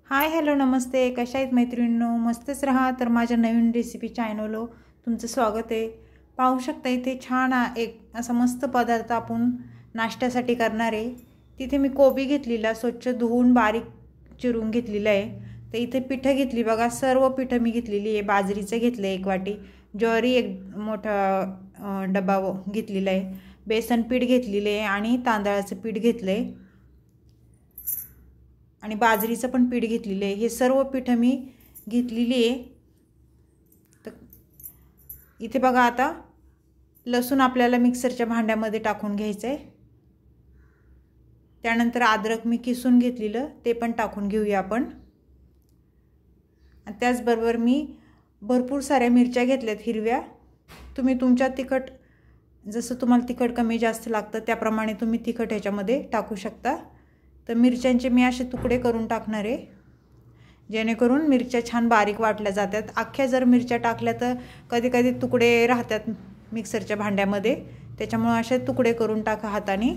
Hi hello नमस्ते, कशा आहेत मैत्रिणींनो? मस्तच राहा. तर माझ्या नवीन रेसिपी चॅनलला तुमचं स्वागत आहे. पाहू शकता इथे छान एक असा मस्त पदार्थ आपण नाश्त्यासाठी करणार आहे. तिथे मी कोबी घेतलेला, स्वच्छ धुवून बारीक चिरून घेतलेला आहे. तर इथे पिठं घेतली बघा, सर्व पिठं मी घेतलेली आहे. बाजरीचं घेतलं एक वाटी, ज्वारी एक मोठा डबा घेतलेला आहे, बेसन पीठ घेतलेले आहे आणि तांदळाचं पीठ घेतलं आहे आणि बाजरीचं पण पीठ घेतलेलं आहे. हे सर्व पीठं मी घेतलेली आहे. तर इथे बघा, आता लसूण आपल्याला मिक्सरच्या भांड्यामध्ये टाकून घ्यायचं आहे. त्यानंतर अद्रक मी किसून घेतलेलं ते पण टाकून घेऊया आपण. आणि त्याचबरोबर मी भरपूर साऱ्या मिरच्या घेतल्यात हिरव्या. तुम्ही तुमच्या तिखट, जसं तुम्हाला तिखट कमी जास्त लागतं त्याप्रमाणे तुम्ही तिखट ह्याच्यामध्ये टाकू शकता. तर मिरच्यांचे मी असे तुकडे करून टाकणार आहे, जेणेकरून मिरच्या छान बारीक वाटल्या जातात. अख्ख्या जर मिरच्या टाकल्या तर कधी कधी तुकडे राहतात मिक्सरच्या भांड्यामध्ये, त्याच्यामुळे असे तुकडे करून टाका हाताने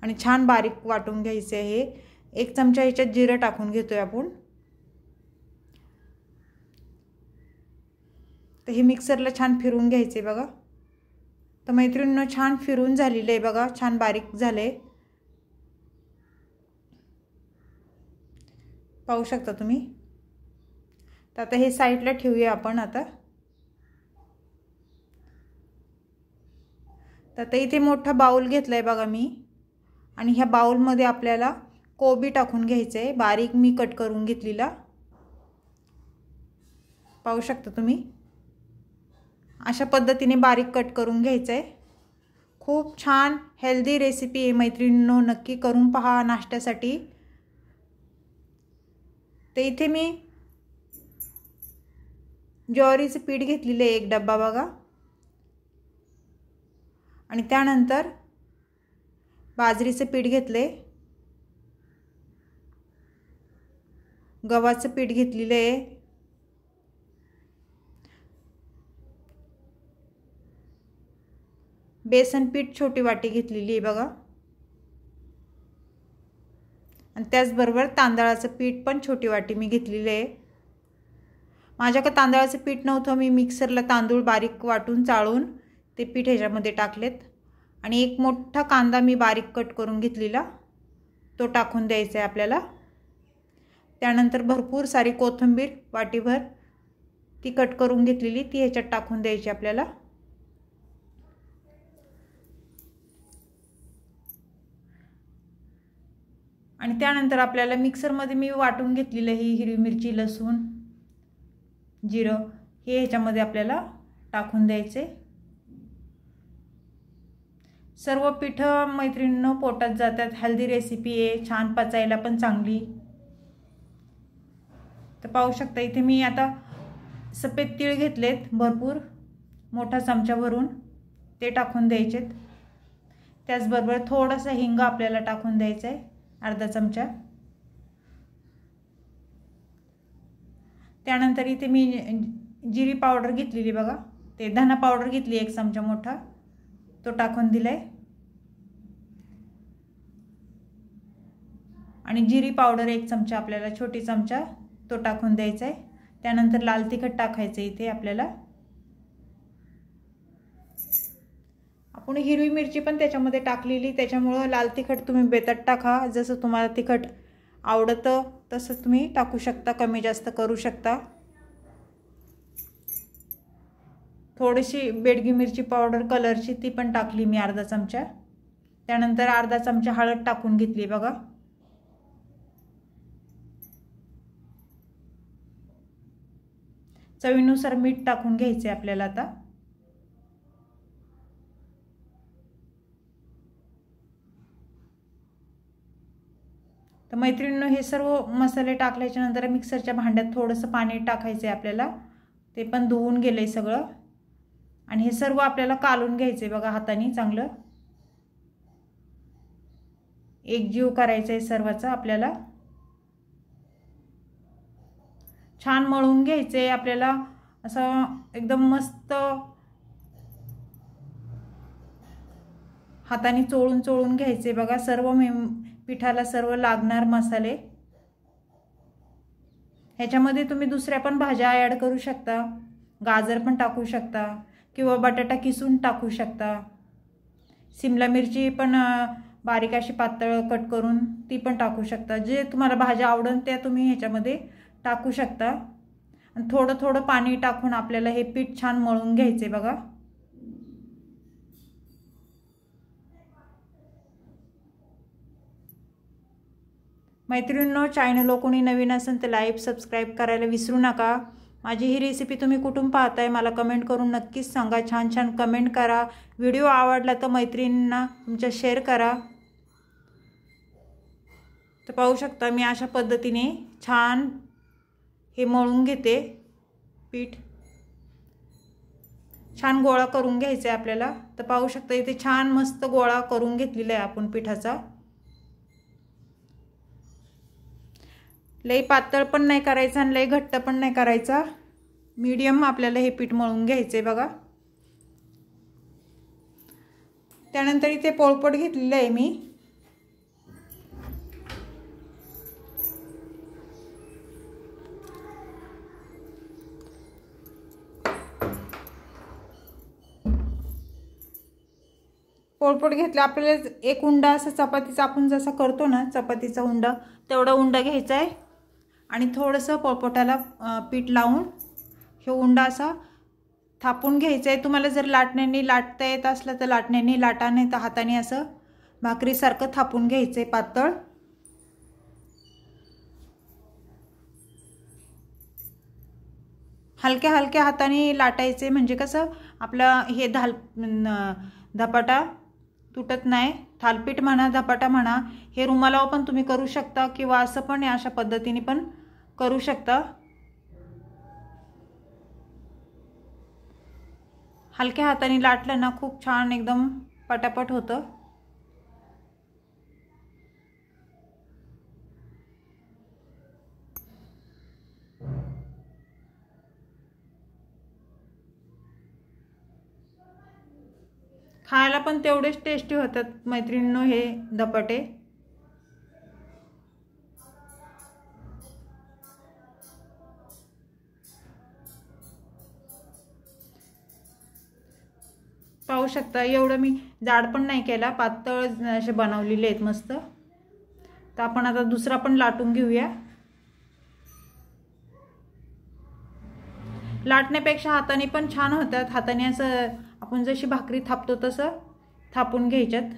आणि छान बारीक वाटून घ्यायचे आहे. 1 चमचा ह्याच्यात जिरं टाकून घेतोय आपण. तर हे मिक्सरला छान फिरून घ्यायचे बघा. तर मैत्रिणींनो, छान फिरून झालेलं आहे बघा, छान बारीक झालंय, पाहू शकता तुम्ही. तर आता हे साईडला ठेवूया आपण. आता इथे मोठा बाउल घेतलाय बघा मी, आणि ह्या बाउलमध्ये आपल्याला कोबी टाकून घ्यायचं आहे, बारीक मी कट करून घेतलेला, पाहू शकता तुम्ही. अशा पद्धतीने बारीक कट करून घ्यायचं आहे. खूप छान हेल्दी रेसिपी आहे मैत्रिणींनो, नक्की करून पहा नाश्त्यासाठी. तर इथे मी ज्वारीचं पीठ घेतलेलं आहे 1 डब्बा बघा, आणि त्यानंतर बाजरीचं पीठ घेतले, गव्हाचं पीठ घेतलेलं आहे, बेसन पीठ छोटी वाटी घेतलेली आहे बघा, आणि त्याचबरोबर तांदळाचं पीठ पण छोटी वाटी मी घेतलेलं आहे. माझ्याकडे तांदळाचं पीठ नव्हतं, मी मिक्सरला तांदूळ बारीक वाटून चाळून ते पीठ ह्याच्यामध्ये टाकलेत. आणि 1 मोठा कांदा मी बारीक कट करून घेतलेला, तो टाकून द्यायचा आहे आपल्याला. त्यानंतर भरपूर सारी कोथिंबीर वाटीभर ती कट करून घेतलेली, ती ह्याच्यात टाकून द्यायची आपल्याला. आणि त्यानंतर आपल्याला मिक्सरमध्ये मी वाटून घेतलेलं ही हिरवी मिरची, लसूण, जिरं हे ह्याच्यामध्ये आपल्याला टाकून द्यायचे. सर्व पिठं मैत्रिणींनो पोटात जातात, हेल्दी रेसिपी आहे, छान पचायला पण चांगली. तर पाहू शकता इथे मी आता सफेद तीळ घेतलेत भरपूर, मोठा चमचा भरून ते टाकून द्यायचेत. त्याचबरोबर थोडासा हिंग आपल्याला टाकून द्यायचा आहे, अर्धा चमचा. त्यानंतर इथे मी जिरी पावडर घेतलेली बघा, ते धना पावडर घेतली 1 चमचा मोठा, तो टाकून दिलाय. आणि जिरी पावडर 1 चमचा आपल्याला, छोटी चमचा, तो टाकून द्यायचा आहे. त्यानंतर लाल तिखट टाकायचं इथे आपल्याला. आपण हिरवी मिरची पण त्याच्यामध्ये टाकलेली, त्याच्यामुळे लाल तिखट तुम्ही बेतात टाका, जसं तुम्हाला तिखट आवडतं तसं तुम्ही टाकू शकता, कमी जास्त करू शकता. थोडीशी बेडगी मिरची पावडर कलरची ती पण टाकली मी, अर्धा चमचा. त्यानंतर अर्धा चमचा हळद टाकून घेतली बघा. चवीनुसार मीठ टाकून घ्यायचे आपल्याला आता. तर मैत्रिणींनो, हे सर्व मसाले टाकल्याच्या नंतर मिक्सरच्या भांड्यात थोडंसं पाणी टाकायचं आहे आपल्याला, ते पण धुवून गेलंय सगळं. आणि हे सर्व आपल्याला कालून घ्यायचे बघा हाताने, चांगलं एकजीव करायचं आहे सर्वाचं आपल्याला. छान मळून घ्यायचं आहे आपल्याला, असं एकदम मस्त हाताने चोळून चोळून घ्यायचे बघा. सर्व पिठाला सर्व लागणार मसाले ह्याच्यामध्ये तुम्ही दुसऱ्या पण भाज्या ॲड करू शकता, गाजर पण टाकू शकता किंवा बटाटा किसून टाकू शकता, शिमला मिरची पण बारीक अशी पातळ कट करून ती पण टाकू शकता। जे तुम्हाला भाज्या आवडन त्या तुम्ही ह्याच्यामध्ये टाकू शकता। आणि थोडं थोडं पाणी टाकून आपल्याला हे पीठ छान मळून घ्यायचे बघा। मैत्रिणींनो, चॅनल कोणी नवीन असेल तर लाईक सबस्क्राईब करायला विसरू नका। माझी ही रेसिपी तुम्ही कुठून पाहताय मला कमेंट करून नक्कीच सांगा। छान छान कमेंट करा। व्हिडिओ आवडला तर मैत्रिणींना तुमच्या शेअर करा। तर पाहू शकता मी अशा पद्धतीने छान हे मळून घेते पीठ। छान गोळा करून घ्यायचा आहे आपल्याला। तर पाहू शकता इथे छान मस्त गोळा करून घेतलेला आहे आपण पिठाचा। लई पातळ पण नाही करायचा आणि लई घट्ट पण नाही करायचा, मीडियम आपल्याला हे पीठ मळून घ्यायचे बघा। त्यानंतर इथे पोळपट घेतलेलं आहे मी। पोळपट घेतला आपल्याला एक उंडा असा चपातीचा आपण जसा करतो ना चपातीचा उंडा तेवढा उंडा घ्यायचा आहे आणि थोडंसं पोळपटाला पीठ लावून हे उंडा असा थापून घ्यायचा आहे। तुम्हाला जर लाटण्याने लाटता येत असलं तर लाटण्याने लाटा, नाही तर हाताने असं भाकरीसारखं थापून घ्यायचं आहे पातळ। हलक्या हलक्या हाताने लाटायचे म्हणजे कसं आपला हे धपाटा तुटत नाही। थालपीठ म्हणा धपाटा म्हणा हे रुमालावर पण तुम्ही करू शकता किंवा असं पण अशा पद्धतीने पण करू शकता। हलक्या हाताने लाटलं ना खूप छान एकदम पटापट होतं। खायला पण तेवढेच टेस्टी होतात मैत्रिणींनो हे धपाटे। पाहू शकता एवढं मी जाड पण नाही केला, पातळ असे बनवलेले आहेत मस्त। तर आपण आता दुसरा पण लाटून घेऊया। लाटण्यापेक्षा हाताने पण छान होतात। हाताने असं आपण जशी भाकरी थापतो तसं थापून घ्यायच्यात।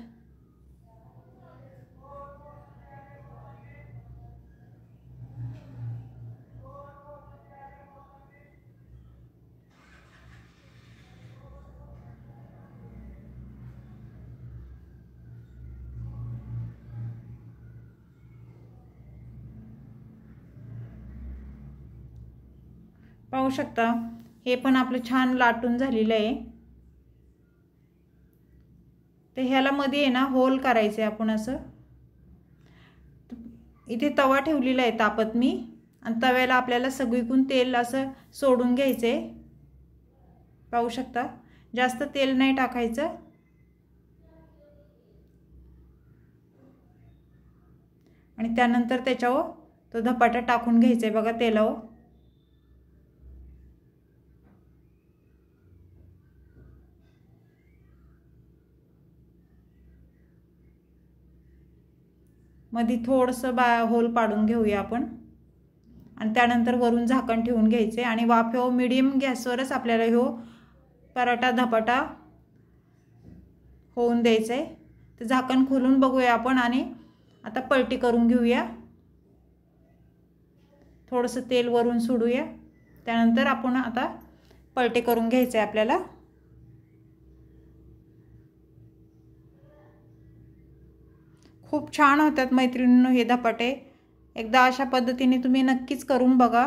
पाहू शकता हे पण आपलं छान लाटून झालेलं आहे। तर ह्याला मध्ये आहे ना होल करायचे आपण असं। इथे तवा ठेवलेला आहे तापत मी आणि तव्याला आपल्याला सगळीकडून तेल असं सोडून घ्यायचे। पाहू शकता जास्त तेल नाही टाकायचं आणि त्यानंतर त्याच्यावर तो धपाटा टाकून घ्यायचा बघा तेलावर। मध्ये थोडंसं होल पाडून घेऊया आपण आणि त्यानंतर वरून झाकण ठेवून घ्यायचे आणि वाफेवर मीडियम गॅसवरच आपल्याला ह्यो पराठा धपाटा होऊन द्यायचा आहे। तर झाकण खोलून बघूया आपण आणि आता पलटी करून घेऊया। थोडंसं तेल वरून सोडूया, त्यानंतर आपण आता पलटी करून घ्यायचे आपल्याला। खूप छान होतात मैत्रिणींनो हे धपाटे। एकदा अशा पद्धतीने तुम्ही नक्कीच करून बघा।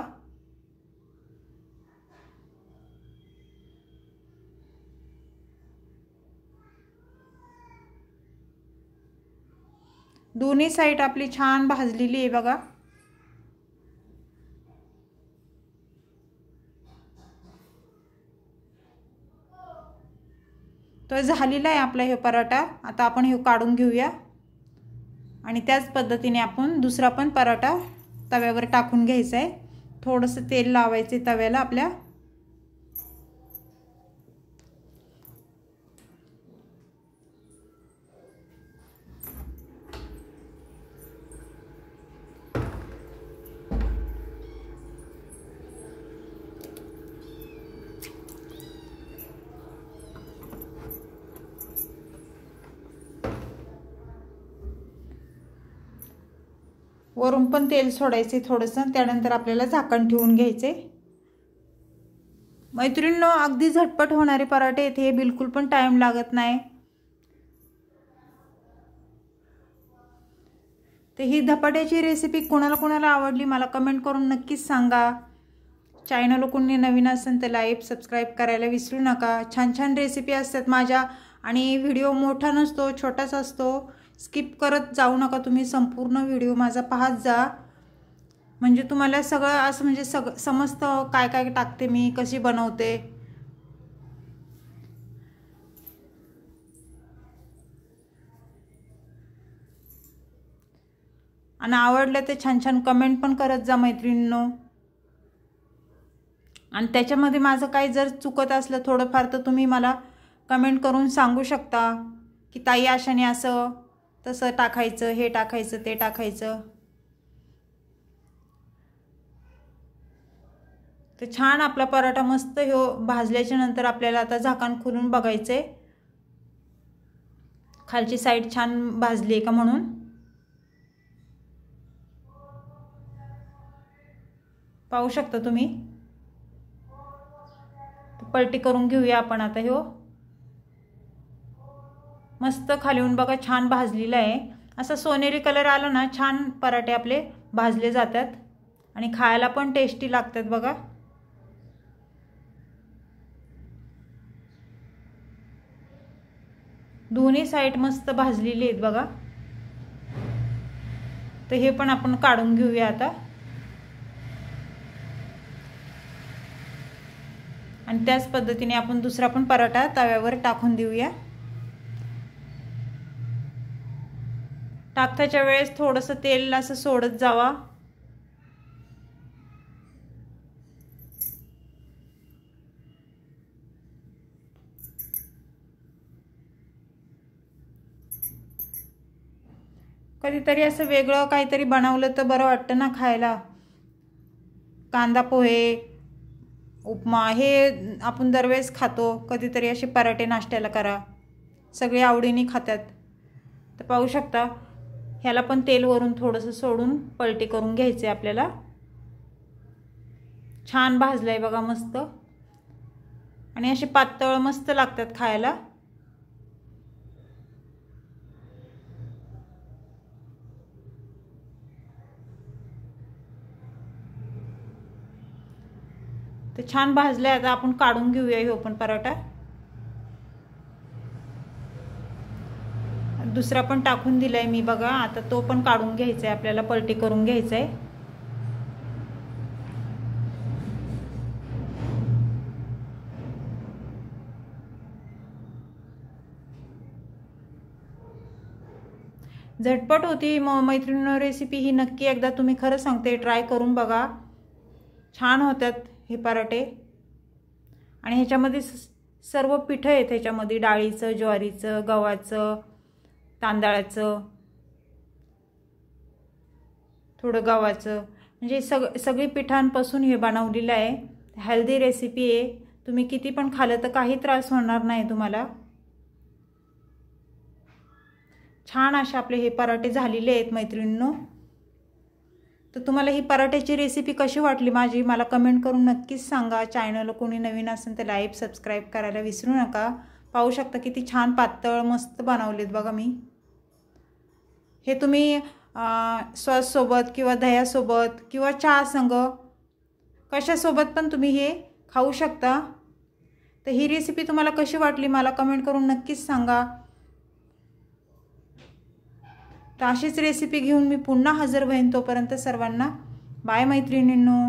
दोन्ही साइड आपली छान भाजलेली आहे बघा। तो झालेला आहे आपला हे पराठा। आता आपण हे काढून घेऊया आणि त्याच पद्धतीने आपण दुसरा पण पराठा तव्यावर टाकून घ्यायचा आहे। थोडंसं तेल लावायचे तव्याला आपल्या. वरून पण तेल सोडायचे थोडंसं. त्यानंतर आपल्याला झाकण ठेवून घ्यायचे. मैत्रिणींनो, अगदी झटपट होणारे पराठे आहेत हे, बिलकुल पण टाइम लागत नाही. तर ही धपाट्याची रेसिपी कोणाला आवडली मला कमेंट करून नक्कीच सांगा. चॅनल कोणी नवीन असेल तर लाईक सबस्क्राईब करायला विसरू नका. छान छान रेसिपी असतात माझ्या, आणि व्हिडिओ मोठा नसतो, छोटाच असतो. स्किप करत जाऊ नका तुम्ही, संपूर्ण व्हिडिओ माझा पाहत जा. म्हणजे तुम्हाला सगळं असं म्हणजे समजतं काय काय टाकते मी, कशी बनवते. आणि आवडलं तर छान छान कमेंट पण करत जा मैत्रिणींनो. आणि त्याच्यामध्ये माझं काही जर चुकत असलं थोडंफार तर तुम्ही मला कमेंट करून सांगू शकता की ताई अशाने असं तसं टाकायचं, हे टाकायचं, ते टाकायचं. तर छान आपला पराठा मस्त हो भाजल्याच्या नंतर आपल्याला आता झाकण खोलून बघायचंय खालची साईड छान भाजली आहे का म्हणून. पाहू शकता तुम्ही. पलटी करून घेऊया आपण आता. हो मस्त खालीहून बघा छान भाजलेला आहे. असं सोनेरी कलर आला ना छान पराठे आपले भाजले जातात आणि खायला पण टेस्टी लागतात बघा. दोन्ही साईड मस्त भाजलेली आहेत बघा. तर हे पण आपण काढून घेऊया आता. आणि त्याच पद्धतीने आपण दुसरा पण पराठा तव्यावर टाकून देऊया. टाकताच्या वेळेस थोडंसं तेल असं सोडत जावा. कधीतरी असं वेगळं काहीतरी बनवलं तर बरं वाटतं ना खायला. कांदा पोहे, उपमा हे आपण दरवेळेस खातो. कधीतरी असे पराठे नाश्त्याला करा, सगळे आवडीने खातात. तर पाहू शकता ह्याला पण तेल वरून थोडंसं सोडून पलटी करून घ्यायचे आपल्याला. छान भाजलंय बघा मस्त, आणि असे पातळ मस्त लागतात खायला. तर छान भाजलंय. आता आपण काढून घेऊया हे पण पराठा. दुसरा पण टाकून दिलाय मी बघा. आता तो पण काढून घ्यायचा आहे आपल्याला, पलटी करून घ्यायचा आहे. झटपट होती मैत्रिणींनो रेसिपी ही. नक्की एकदा तुम्ही खरं सांगते ट्राय करून बघा. छान होतात हे पराठे. आणि ह्याच्यामध्ये सर्व पिठं आहेत. ह्याच्यामध्ये डाळीचं, ज्वारीचं, गव्हाचं, तांदळाचं, थोडं गव्हाचं, म्हणजे सगळी पिठांपासून हे बनवलेलं आहे. हेल्दी रेसिपी आहे. तुम्ही किती पण खाल्लं तर काही त्रास होणार नाही तुम्हाला. छान असे आपले हे पराठे झालेले आहेत मैत्रिणींनो. तर तुम्हाला ही पराठ्याची रेसिपी कशी वाटली माझी मला कमेंट करून नक्कीच सांगा. चॅनल कोणी नवीन असेल तर लाईक सबस्क्राईब करायला विसरू नका. पाहू शकता किती छान पातळ मस्त बनवलेत बघा मी. हे तुम्ही सॉससोबत किंवा दह्यासोबत किंवा चहा संग कशासोबत पण तुम्ही हे खाऊ शकता. तर ही रेसिपी तुम्हाला कशी वाटली मला कमेंट करून नक्कीच सांगा. तर अशीच रेसिपी घेऊन मी पुन्हा हजर होईन. तोपर्यंत सर्वांना बाय मैत्रिणींनो.